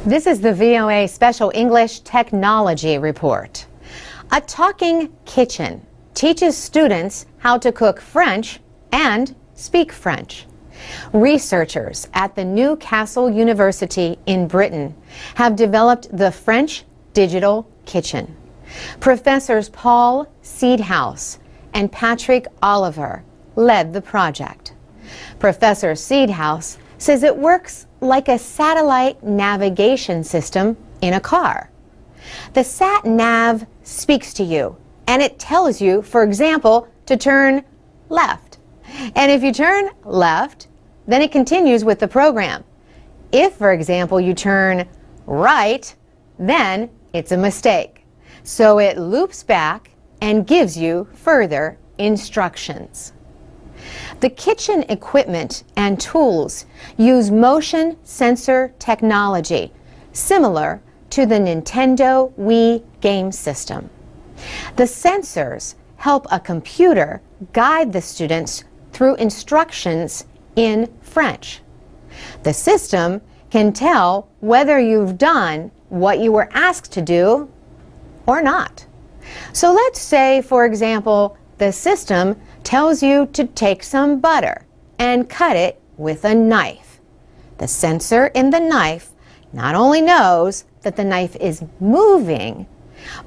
This is the VOA Special English Technology Report. A talking kitchen teaches students how to cook French and speak French. Researchers at the Newcastle University in Britain have developed the French Digital Kitchen. Professors Paul Seedhouse and Patrick Oliver led the project. Professor Seedhouse says it works like a satellite navigation system in a car. The sat-nav speaks to you, and it tells you, for example, to turn left. And if you turn left, then it continues with the program. If, for example, you turn right, then it's a mistake. So it loops back and gives you further instructions. The kitchen equipment and tools use motion sensor technology, similar to the Nintendo Wii game system. The sensors help a computer guide the students through instructions in French. The system can tell whether you've done what you were asked to do or not. So let's say, for example, the system tells you to take some butter and cut it with a knife. The sensor in the knife not only knows that the knife is moving,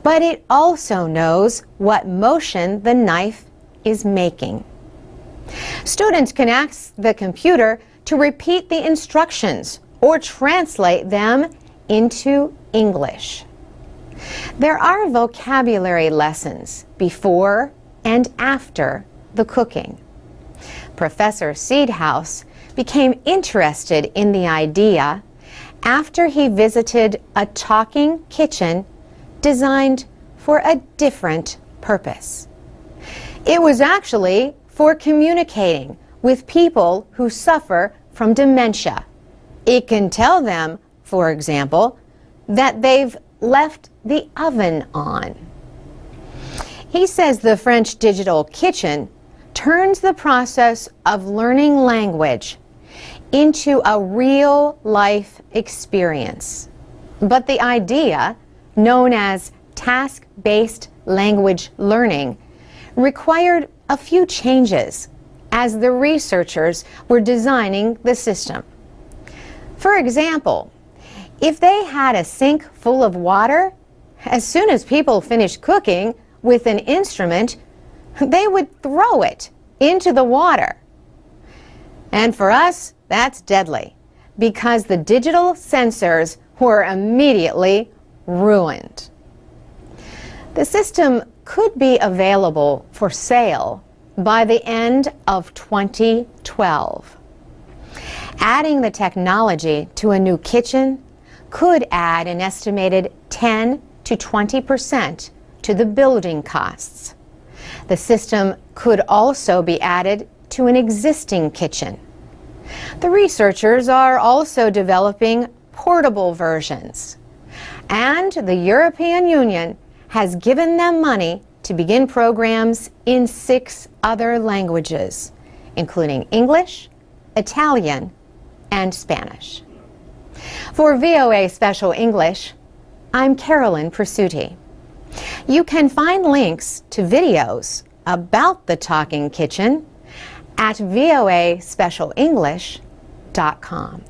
but it also knows what motion the knife is making. Students can ask the computer to repeat the instructions or translate them into English. There are vocabulary lessons before and after the cooking. Professor Seedhouse became interested in the idea after he visited a talking kitchen designed for a different purpose. It was actually for communicating with people who suffer from dementia. It can tell them, for example, that they've left the oven on. He says the French Digital Kitchen turns the process of learning language into a real-life experience. But the idea, known as task-based language learning, required a few changes as the researchers were designing the system. For example, if they had a sink full of water, as soon as people finished cooking with an instrument, they would throw it into the water. And for us, that's deadly, because the digital sensors were immediately ruined. The system could be available for sale by the end of 2012. Adding the technology to a new kitchen could add an estimated 10 to 20% to the building costs. The system could also be added to an existing kitchen. The researchers are also developing portable versions, and the European Union has given them money to begin programs in 6 other languages, including English, Italian, and Spanish. For VOA Special English, I'm Carolyn Pursuti. You can find links to videos about the Talking Kitchen at voaspecialenglish.com.